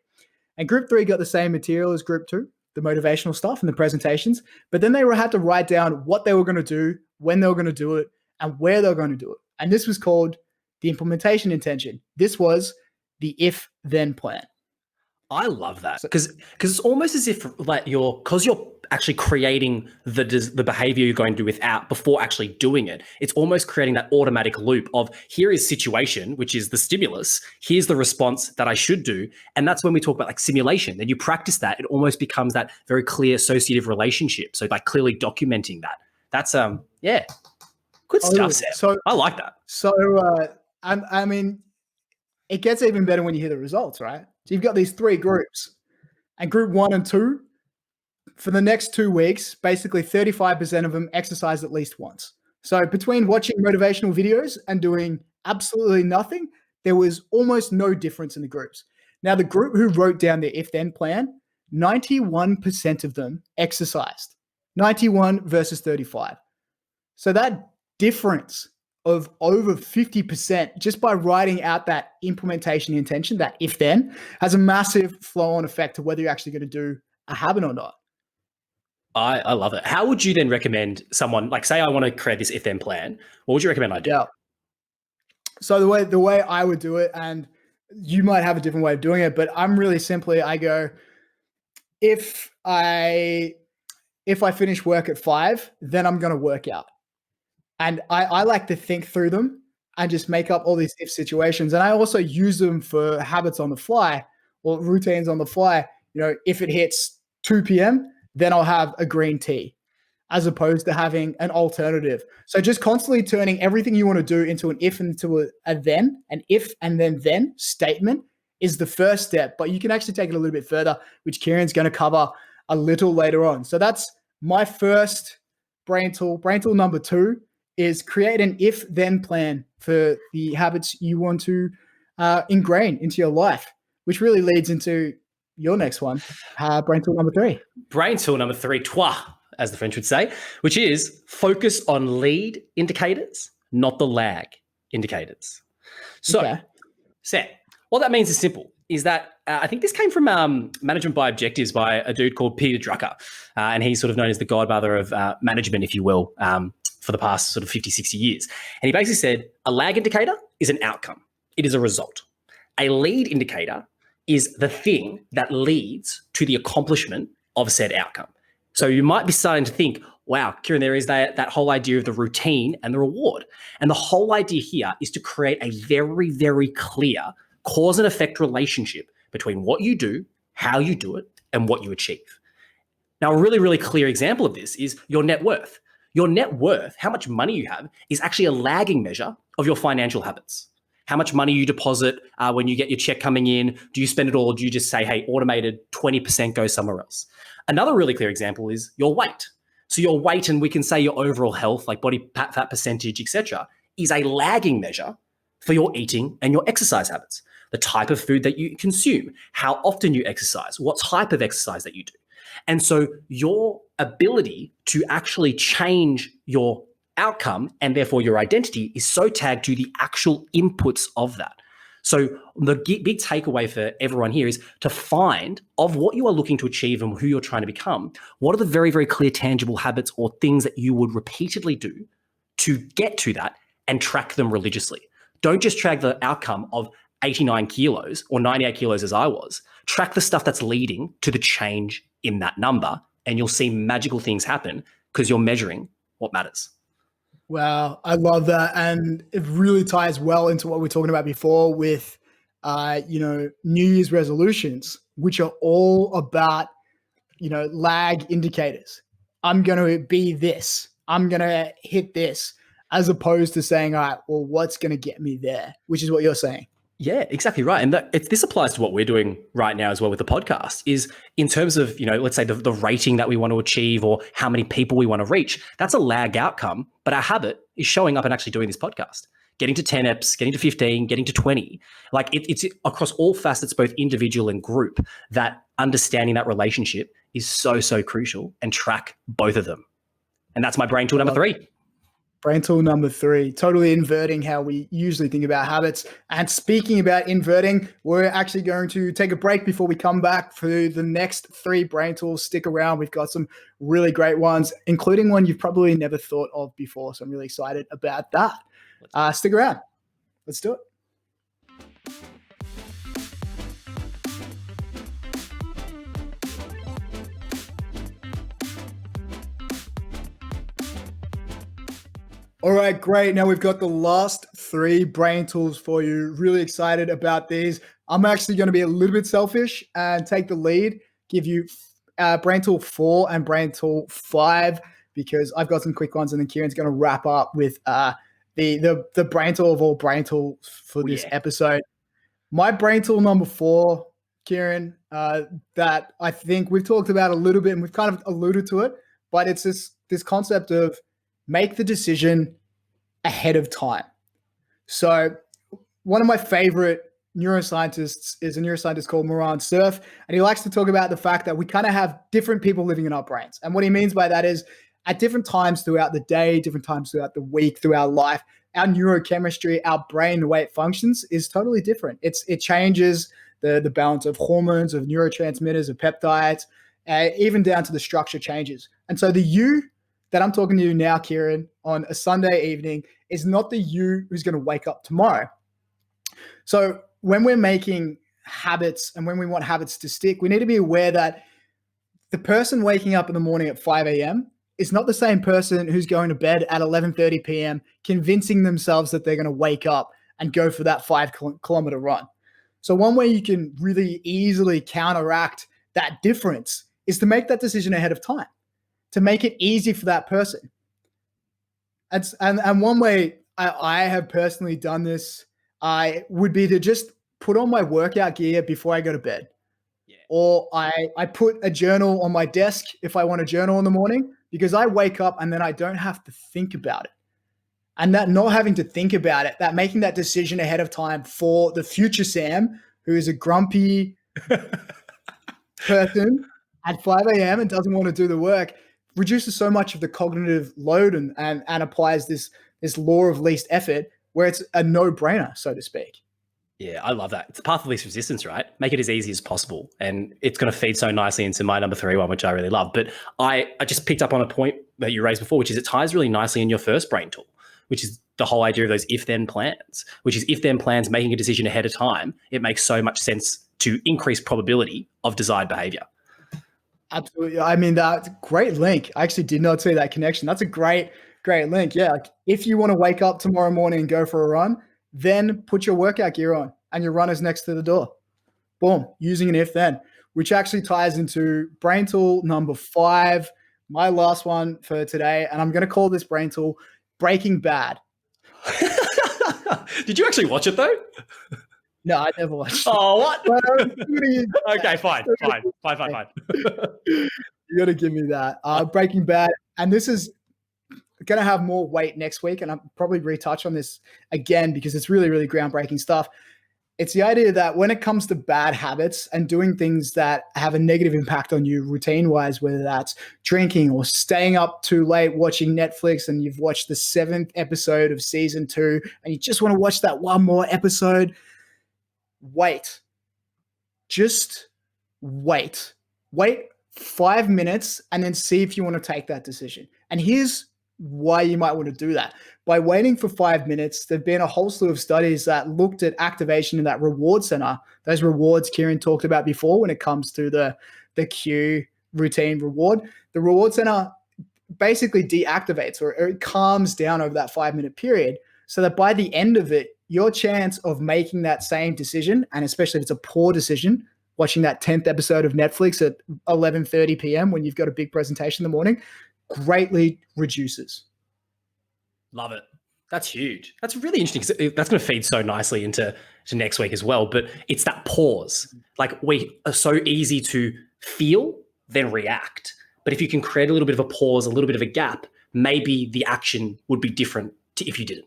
And group 3 got the same material as group 2, the motivational stuff and the presentations. But then they had to write down what they were going to do, when they were going to do it, and where they were going to do it. And this was called the implementation intention. This was the if-then plan. I love that because it's almost as if you're actually creating the behavior you're going to do without before actually doing it. It's almost creating that automatic loop of here is situation, which is the stimulus. Here's the response that I should do. And that's when we talk about like simulation. Then you practice that. It almost becomes that very clear associative relationship. So by clearly documenting that, that's good stuff, Sam. So I like that. So I mean, it gets even better when you hear the results, right? So you've got these 3 groups, and group 1 and 2, for the next 2 weeks, basically 35% of them exercised at least once. So between watching motivational videos and doing absolutely nothing, there was almost no difference in the groups. Now, the group who wrote down their if-then plan, 91% of them exercised. 91 versus 35. So that difference of over 50% just by writing out that implementation intention, that if then, has a massive flow on effect to whether you're actually going to do a habit or not. I love it. How would you then recommend someone, like say I want to create this if then plan, what would you recommend I do? Yeah. So the way I would do it, and you might have a different way of doing it, but I'm really simply, I go, if I finish work at 5, then I'm going to work out. And I like to think through them and just make up all these if situations. And I also use them for habits on the fly or routines on the fly. You know, if it hits 2 p.m., then I'll have a green tea as opposed to having an alternative. So just constantly turning everything you want to do into an if into a then, an if and then statement is the first step. But you can actually take it a little bit further, which Kieran's going to cover a little later on. So that's my first brain tool. Brain tool number 2 is create an if-then plan for the habits you want to ingrain into your life, which really leads into your next one, brain tool number 3. Brain tool number 3, toi, as the French would say, which is focus on lead indicators, not the lag indicators. So, Okay. Sam, what that means is simple, is that I think this came from Management by Objectives by a dude called Peter Drucker, and he's sort of known as the godfather of management, if you will, for the past sort of 50, 60 years. And he basically said a lag indicator is an outcome. It is a result. A lead indicator is the thing that leads to the accomplishment of said outcome. So you might be starting to think, wow, Kieran, there is that whole idea of the routine and the reward. And the whole idea here is to create a very, very clear cause and effect relationship between what you do, how you do it, and what you achieve. Now, a really, really clear example of this is your net worth. Your net worth, how much money you have, is actually a lagging measure of your financial habits. How much money you deposit when you get your check coming in. Do you spend it all? Or do you just say, hey, automated 20% goes somewhere else? Another really clear example is your weight. So your weight, and we can say your overall health, like body fat percentage, etc., is a lagging measure for your eating and your exercise habits. The type of food that you consume, how often you exercise, what type of exercise that you do. And so your ability to actually change your outcome and therefore your identity is so tagged to the actual inputs of that. So the big takeaway for everyone here is to find of what you are looking to achieve and who you're trying to become, what are the very, very clear tangible habits or things that you would repeatedly do to get to that and track them religiously. Don't just track the outcome of 89 kilos or 98 kilos as I was. Track the stuff that's leading to the change in that number, and you'll see magical things happen because you're measuring what matters. Wow, I love that. And it really ties well into what we were talking about before with, New Year's resolutions, which are all about, lag indicators. I'm going to be this. I'm going to hit this, as opposed to saying, all right, well, what's going to get me there, which is what you're saying. Yeah, exactly right. And this applies to what we're doing right now as well with the podcast is in terms of, let's say the rating that we want to achieve or how many people we want to reach. That's a lag outcome, but our habit is showing up and actually doing this podcast, getting to 10 eps, getting to 15, getting to 20. Like it's across all facets, both individual and group, that understanding that relationship is so, so crucial, and track both of them. And that's my brain tool number 3. Brain tool number 3, totally inverting how we usually think about habits. And speaking about inverting, we're actually going to take a break before we come back for the next 3 brain tools. Stick around. We've got some really great ones, including one you've probably never thought of before. So I'm really excited about that. Stick around. Let's do it. All right, great. Now we've got the last 3 brain tools for you. Really excited about these. I'm actually going to be a little bit selfish and take the lead, give you brain tool 4 and brain tool 5, because I've got some quick ones, and then Kieran's going to wrap up with the brain tool of all brain tools for this episode. My brain tool number 4, Kieran, that I think we've talked about a little bit and we've kind of alluded to it, but it's this concept of make the decision ahead of time. So one of my favorite neuroscientists is a neuroscientist called Moran Cerf, and he likes to talk about the fact that we kind of have different people living in our brains. And what he means by that is at different times throughout the day, different times throughout the week, through our life, our neurochemistry, our brain, the way it functions is totally different. It changes the balance of hormones, of neurotransmitters, of peptides, even down to the structure changes. And so the you that I'm talking to you now, Kieran, on a Sunday evening is not the you who's going to wake up tomorrow. So when we're making habits and when we want habits to stick, we need to be aware that the person waking up in the morning at 5 a.m. is not the same person who's going to bed at 11:30 p.m. convincing themselves that they're going to wake up and go for that 5-kilometer run. So one way you can really easily counteract that difference is to make that decision ahead of time, to make it easy for that person. And one way I have personally done this would be to just put on my workout gear before I go to bed. Yeah. Or I put a journal on my desk if I want to journal in the morning, because I wake up and then I don't have to think about it. And that not having to think about it, that making that decision ahead of time for the future Sam, who is a grumpy person at 5 a.m. and doesn't want to do the work, reduces so much of the cognitive load and applies this law of least effort where it's a no-brainer, so to speak. Yeah, I love that. It's the path of least resistance, right? Make it as easy as possible. And it's going to feed so nicely into my number 3 one, which I really love. But I just picked up on a point that you raised before, which is it ties really nicely in your first brain tool, which is the whole idea of those if-then plans, which is if-then plans, making a decision ahead of time. It makes so much sense to increase probability of desired behavior. Absolutely. I mean, that's a great link. I actually did not see that connection. That's a great link. Yeah. Like if you want to wake up tomorrow morning and go for a run, then put your workout gear on and your runner's next to the door. Boom. Using an if then, which actually ties into brain tool number 5, my last one for today. And I'm going to call this brain tool Breaking Bad. Did you actually watch it though? No, I never watched it. Oh, what? Okay, fine. You got to give me that. Breaking Bad. And this is going to have more weight next week. And I'll probably retouch on this again because it's really, really groundbreaking stuff. It's the idea that when it comes to bad habits and doing things that have a negative impact on you routine-wise, whether that's drinking or staying up too late watching Netflix and you've watched the 7th episode of season 2 and you just want to watch that one more episode, wait. Just wait. Wait 5 minutes and then see if you want to take that decision. And here's why you might want to do that. By waiting for 5 minutes, there've been a whole slew of studies that looked at activation in that reward center. Those rewards Kieran talked about before when it comes to the cue routine reward. The reward center basically deactivates or it calms down over that 5-minute period so that by the end of it, your chance of making that same decision, and especially if it's a poor decision, watching that 10th episode of Netflix at 11:30 p.m. when you've got a big presentation in the morning, greatly reduces. Love it. That's huge. That's really interesting because that's going to feed so nicely into next week as well. But it's that pause. Like we are so easy to feel, then react. But if you can create a little bit of a pause, a little bit of a gap, maybe the action would be different if you didn't.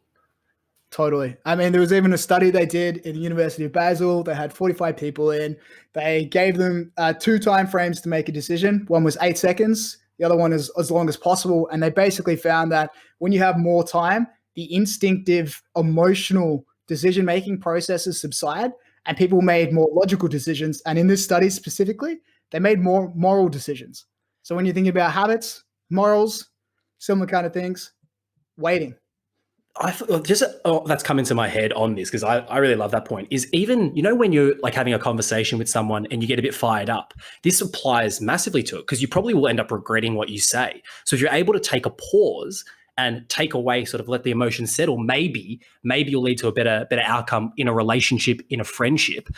Totally. I mean, there was even a study they did in the University of Basel. They had 45 people in. They gave them 2 time frames to make a decision. One was 8 seconds. The other one is as long as possible. And they basically found that when you have more time, the instinctive, emotional decision-making processes subside and people made more logical decisions. And in this study specifically, they made more moral decisions. So when you're thinking about habits, morals, similar kind of things, waiting. That's come into my head on this because I really love that point is even, when you're like having a conversation with someone and you get a bit fired up, this applies massively to it because you probably will end up regretting what you say. So if you're able to take a pause and take away, sort of let the emotions settle, maybe you'll lead to a better outcome in a relationship, in a friendship,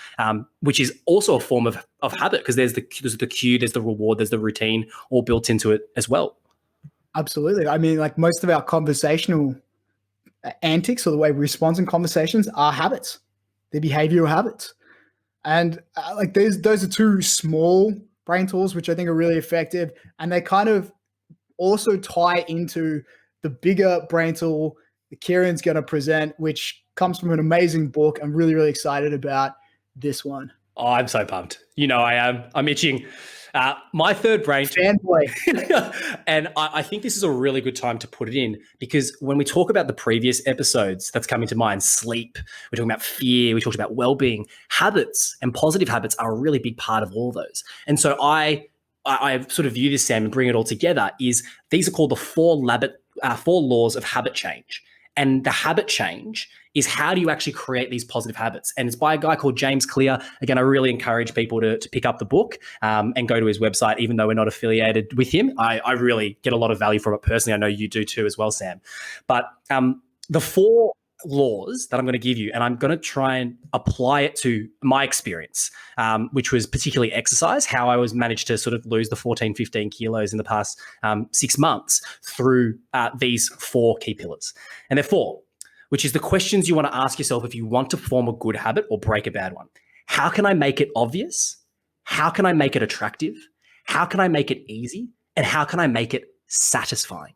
which is also a form of habit because there's the cue, there's the reward, there's the routine all built into it as well. Absolutely. I mean, like most of our conversational antics or the way we respond in conversations are habits. They're behavioral habits. And like those are 2 small brain tools, which I think are really effective. And they kind of also tie into the bigger brain tool that Kieran's going to present, which comes from an amazing book. I'm really, really excited about this one. Oh, I'm so pumped. I am. I'm itching. My third brain Fanboy. and I think this is a really good time to put it in, because when we talk about the previous episodes that's coming to mind, sleep, we're talking about fear, we talked about well-being, habits and positive habits are a really big part of all of those. And so I sort of view this, Sam, and bring it all together is these are called the four laws of habit change. And the habit change is how do you actually create these positive habits? And it's by a guy called James Clear. Again, I really encourage people to pick up the book and go to his website, even though we're not affiliated with him. I really get a lot of value from it personally. I know you do too as well, Sam. But the four laws that I'm going to give you, and I'm going to try and apply it to my experience, which was particularly exercise, how I was managed to sort of lose the 14, 15 kilos in the past 6 months through these four key pillars. And they're four, which is the questions you want to ask yourself if you want to form a good habit or break a bad one. How can I make it obvious? How can I make it attractive? How can I make it easy? And how can I make it satisfying?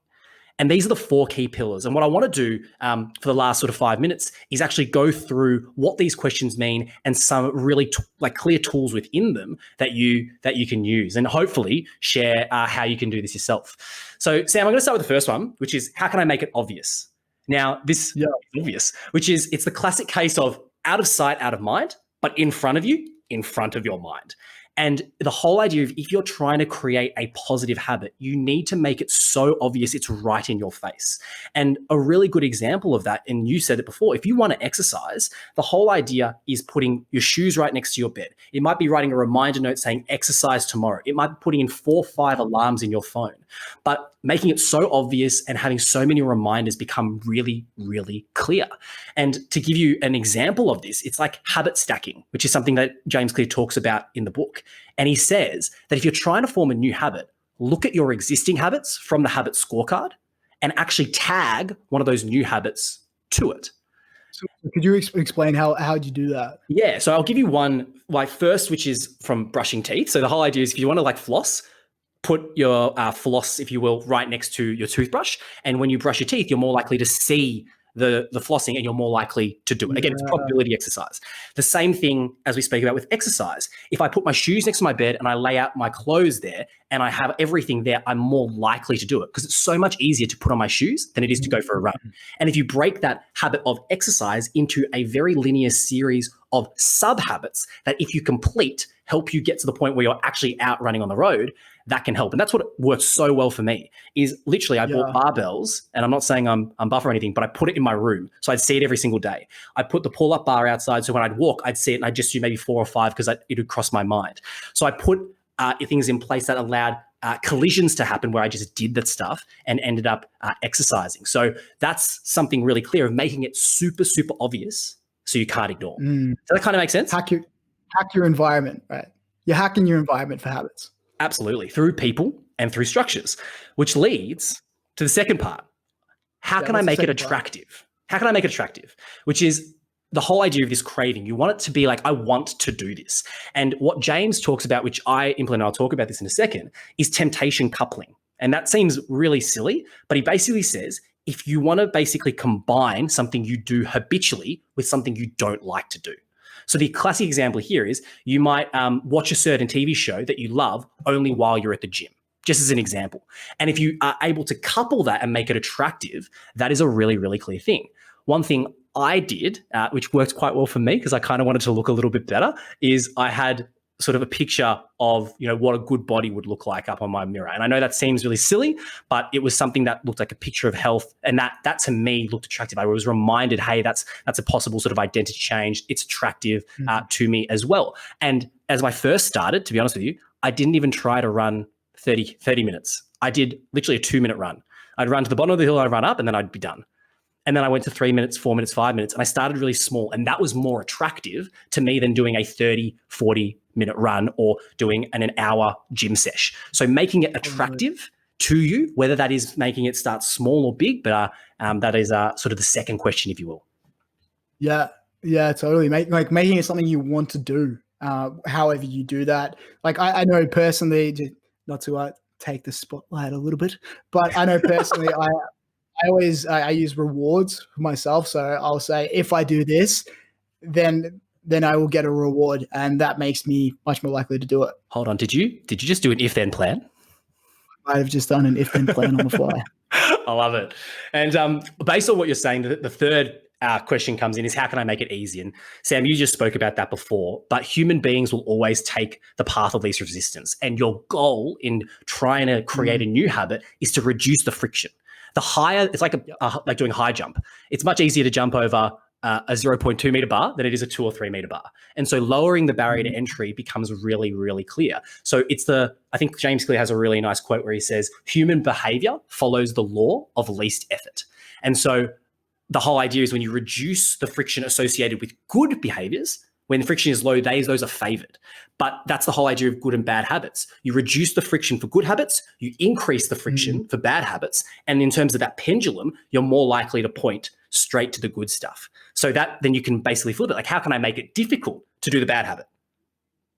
And these are the four key pillars. And what I want to do for the last sort of 5 minutes is actually go through what these questions mean and some really clear tools within them that you can use, and hopefully share how you can do this yourself. So, Sam, I'm going to start with the first one, which is how can I make it obvious? Now, this is obvious, which is it's the classic case of out of sight, out of mind, but in front of you, in front of your mind. And the whole idea of if you're trying to create a positive habit, you need to make it so obvious it's right in your face. And a really good example of that, and you said it before, if you want to exercise, the whole idea is putting your shoes right next to your bed. It might be writing a reminder note saying exercise tomorrow. It might be putting in 4 or 5 alarms in your phone. But making it so obvious and having so many reminders become really, really clear. And to give you an example of this, it's like habit stacking, which is something that James Clear talks about in the book. And he says that if you're trying to form a new habit, look at your existing habits from the habit scorecard and actually tag one of those new habits to it. So could you explain how'd you do that? Yeah, so I'll give you one first, which is from brushing teeth. So the whole idea is if you want to floss, put your floss, if you will, right next to your toothbrush. And when you brush your teeth, you're more likely to see the flossing and you're more likely to do it. Again, it's a probability exercise. The same thing as we speak about with exercise. If I put my shoes next to my bed and I lay out my clothes there and I have everything there, I'm more likely to do it because it's so much easier to put on my shoes than it is to go for a run. And if you break that habit of exercise into a very linear series of sub-habits that if you complete, help you get to the point where you're actually out running on the road, that can help. And that's what works so well for me is literally I bought barbells, and I'm not saying I'm buff or anything, but I put it in my room. So I'd see it every single day. I put the pull-up bar outside. So when I'd walk, I'd see it and I'd just do maybe 4 or 5 because it would cross my mind. So I put things in place that allowed collisions to happen where I just did that stuff and ended up exercising. So that's something really clear of making it super, super obvious so you can't ignore. Does that kind of make sense? Hack your environment, right? You're hacking your environment for habits. Absolutely. Through people and through structures, which leads to the second part. How can I make it attractive? How can I make it attractive? Which is the whole idea of this craving. You want it to be like, I want to do this. And what James talks about, which I implement, I'll talk about this in a second, is temptation coupling. And that seems really silly, but he basically says, if you want to basically combine something you do habitually with something you don't like to do. So the classic example here is you might watch a certain TV show that you love only while you're at the gym, just as an example. And if you are able to couple that and make it attractive, that is a really, really clear thing. One thing I did, which worked quite well for me because I kind of wanted to look a little bit better, is I had sort of a picture of, what a good body would look like up on my mirror. And I know that seems really silly, but it was something that looked like a picture of health. And that to me looked attractive. I was reminded, hey, that's a possible sort of identity change. It's attractive to me as well. And as I first started, to be honest with you, I didn't even try to run 30 minutes. I did literally a 2-minute run. I'd run to the bottom of the hill, I'd run up, and then I'd be done. And then I went to 3 minutes, 4 minutes, 5 minutes, and I started really small. And that was more attractive to me than doing a 30, 40-minute run or doing an hour gym sesh. So making it attractive to you, whether that is making it start small or big, but that is sort of the second question, if you will. Yeah, totally. Making it something you want to do, however you do that. Like I know personally, not to take the spotlight a little bit, but I know personally I use rewards for myself. So I'll say, if I do this, then then I will get a reward, and that makes me much more likely to do it. Hold on, did you just do an if-then plan? I've just done an if-then plan on the fly. I love it. And based on what you're saying, the third question comes in is how can I make it easy? And Sam, you just spoke about that before, but human beings will always take the path of least resistance. And your goal in trying to create a new habit is to reduce the friction. The higher, it's like like doing a high jump. It's much easier to jump over a 0.2 meter bar than it is a 2 or 3 meter bar. And so lowering the barrier to entry becomes really, really clear. So I think James Clear has a really nice quote where he says, human behavior follows the law of least effort. And so the whole idea is when you reduce the friction associated with good behaviors, when the friction is low, those are favored. But that's the whole idea of good and bad habits. You reduce the friction for good habits, you increase the friction for bad habits. And in terms of that pendulum, you're more likely to point straight to the good stuff. So that then you can basically flip it. Like, how can I make it difficult to do the bad habit?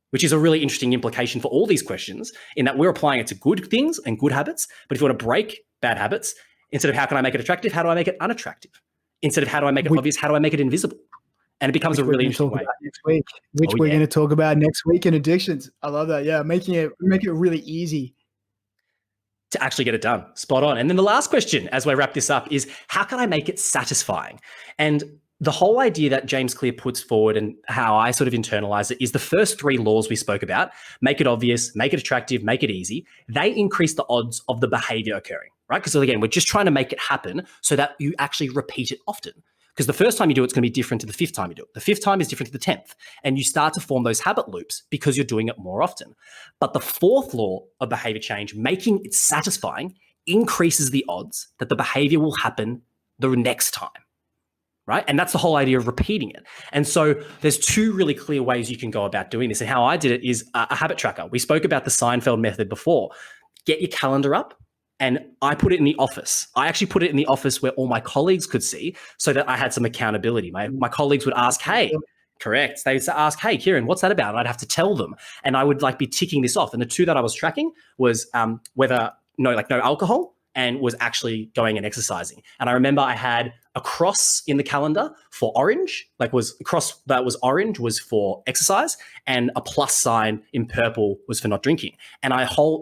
Which is a really interesting implication for all these questions, in that we're applying it to good things and good habits. But if you want to break bad habits, instead of how can I make it attractive, how do I make it unattractive? Instead of how do I make it obvious, how do I make it invisible? And it becomes a really interesting way. Next week, which we're going to talk about next week in addictions. I love that. Yeah, make it really easy to actually get it done. Spot on. And then the last question, as we wrap this up, is how can I make it satisfying? And the whole idea that James Clear puts forward and how I sort of internalize it is the first 3 laws we spoke about: make it obvious, make it attractive, make it easy. They increase the odds of the behavior occurring, right? Because again, we're just trying to make it happen so that you actually repeat it often. Because the first time you do it's going to be different to the 5th time you do it. The 5th time is different to the 10th. And you start to form those habit loops because you're doing it more often. But the 4th law of behavior change, making it satisfying, increases the odds that the behavior will happen the next time, right? And that's the whole idea of repeating it. And so there's 2 really clear ways you can go about doing this. And how I did it is a habit tracker. We spoke about the Seinfeld method before. Get your calendar up. And I put it in the office. I actually put it in the office where all my colleagues could see, so that I had some accountability. My colleagues would ask, hey, correct. They would ask, hey, Kieran, what's that about? And I'd have to tell them. And I would be ticking this off. And the 2 that I was tracking was whether no alcohol, and was actually going and exercising. And I remember I had a cross in the calendar for orange, was a cross that was orange was for exercise, and a plus sign in purple was for not drinking. And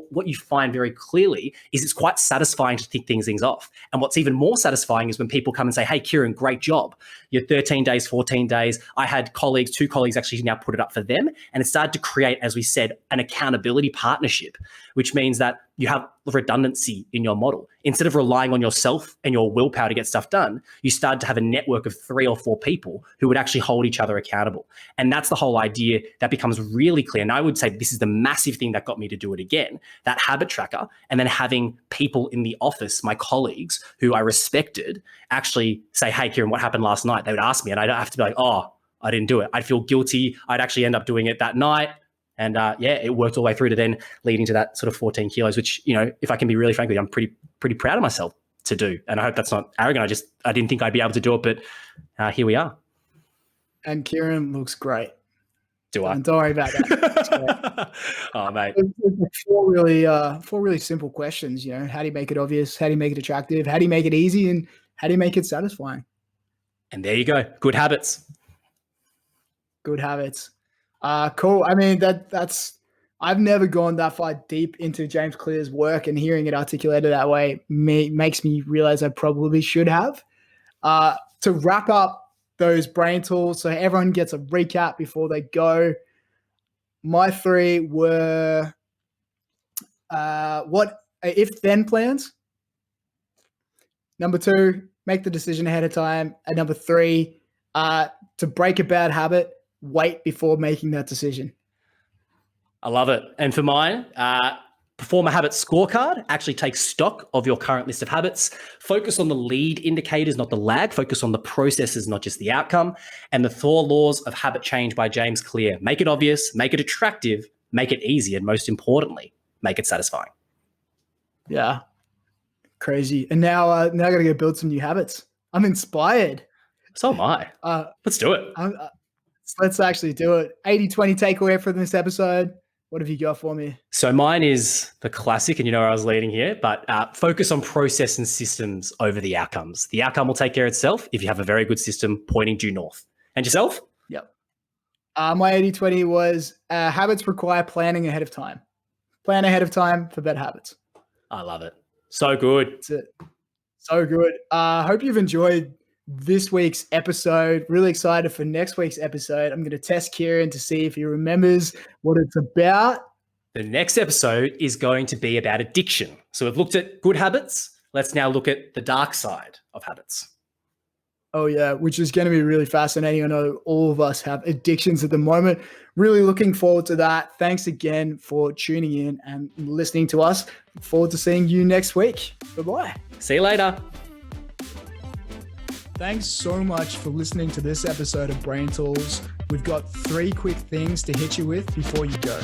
what you find very clearly is it's quite satisfying to tick things off. And what's even more satisfying is when people come and say, hey, Kieran, great job. You're 13 days, 14 days. I had 2 colleagues actually now put it up for them. And it started to create, as we said, an accountability partnership, which means that you have redundancy in your model. Instead of relying on yourself and your willpower to get stuff done, you start to have a network of 3 or 4 people who would actually hold each other accountable. And that's the whole idea that becomes really clear. And I would say this is the massive thing that got me to do it again, that habit tracker, and then having people in the office, my colleagues who I respected, actually say, hey, Kieran, what happened last night? They would ask me, and I'd have to be like, oh, I didn't do it. I'd feel guilty. I'd actually end up doing it that night. And it worked all the way through to then leading to that sort of 14 kilos, which, if I can be really frank with you, I'm pretty proud of myself to do. And I hope that's not arrogant. I didn't think I'd be able to do it, but here we are. And Kieran looks great. Do I? Don't worry about that. Oh, mate. 4 really simple questions. How do you make it obvious? How do you make it attractive? How do you make it easy? And how do you make it satisfying? And there you go. Good habits. Good habits. Cool. I mean, that's I've never gone that far deep into James Clear's work, and hearing it articulated that way makes me realize I probably should have. To wrap up those brain tools, so everyone gets a recap before they go. My 3 were what if-then plans. Number 2, make the decision ahead of time. And number 3, to break a bad habit, wait before making that decision. I love it. And for mine, perform a habit scorecard. Actually take stock of your current list of habits. Focus on the lead indicators, not the lag. Focus on the processes, not just the outcome. And the 4 laws of habit change by James Clear. Make it obvious, make it attractive, make it easy, and most importantly, make it satisfying. Yeah. Crazy. And now I got to go build some new habits. I'm inspired. So am I. Let's do it. Let's actually do it. 80-20 takeaway from this episode. What have you got for me? So mine is the classic, and where I was leading here, but focus on process and systems over the outcomes. The outcome will take care of itself if you have a very good system pointing due north. And yourself? Yep. My 80/20 was habits require planning ahead of time. Plan ahead of time for better habits. I love it. So good. That's it. So good. Hope you've enjoyed this week's episode. Really excited for next week's episode. I'm going to test Kieran to see if he remembers what it's about. The next episode is going to be about addiction. So we've looked at good habits. Let's now look at the dark side of habits. Oh, yeah, which is going to be really fascinating. I know all of us have addictions at the moment. Really looking forward to that. Thanks again for tuning in and listening to us. Look forward to seeing you next week. Bye-bye. See you later. Thanks so much for listening to this episode of BrainTools. We've got 3 quick things to hit you with before you go.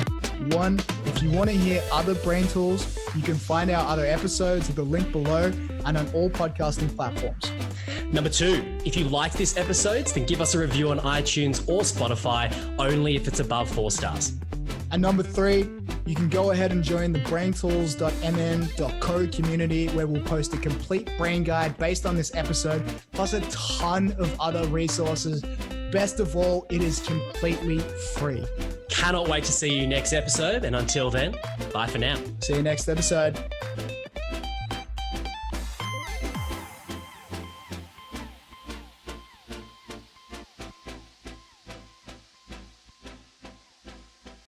1, if you want to hear other BrainTools, you can find our other episodes at the link below and on all podcasting platforms. Number 2, if you like this episode, then give us a review on iTunes or Spotify, only if it's above 4 stars. And number 3, you can go ahead and join the braintools.mn.co community, where we'll post a complete brain guide based on this episode, plus a ton of other resources. Best of all, it is completely free. Cannot wait to see you next episode. And until then, bye for now. See you next episode.